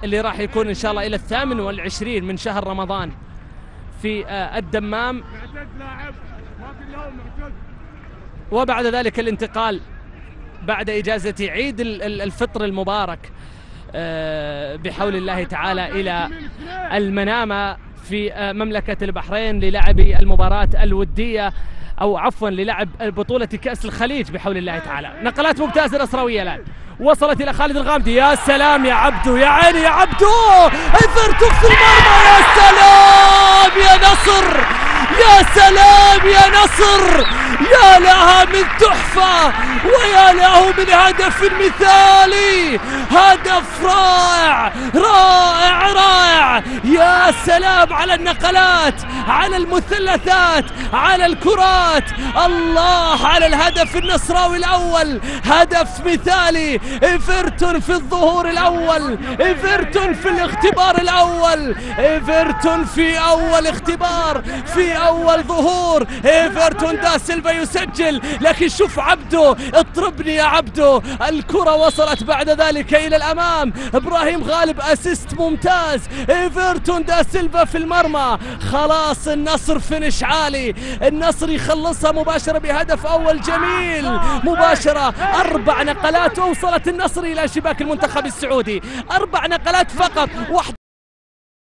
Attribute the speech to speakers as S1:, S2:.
S1: اللي راح يكون إن شاء الله إلى 28 من شهر رمضان في الدمام، وبعد ذلك الانتقال بعد إجازة عيد الفطر المبارك بحول الله تعالى إلى المنامة في مملكة البحرين للعب المباراة الودية، أو عفوا للعب بطولة كأس الخليج بحول الله تعالى. نقلات ممتازة الأسروية الآن، وصلت إلى خالد الغامدي. يا سلام يا عبدو، يا عيني يا عبدو، ايفرتون في المرمى. يا سلام يا نصر، يا سلام يا نصر، يا لها من تحفة ويا له من هدف مثالي، هدف رائع رائع رائع. يا سلام على النقلات، على المثلثات، على الكرات، الله على الهدف النصراوي الأول، هدف مثالي. ايفرتون في الظهور الأول، ايفرتون في الاختبار الأول، ايفرتون في أول اختبار، في أول ظهور. ايفرتون دا سيلفا يسجل، لكن شوف عبدو، اطربني يا عبدو. الكرة وصلت بعد ذلك إلى الأمام، إبراهيم غالب أسيست ممتاز. ايفرتون دا سيلفا في المرمى، خلاص النصر فينش عالي، النصر يخلصها مباشرة بهدف أول جميل مباشرة. 4 نقلات وصلت النصر إلى شباك المنتخب السعودي، 4 نقلات فقط.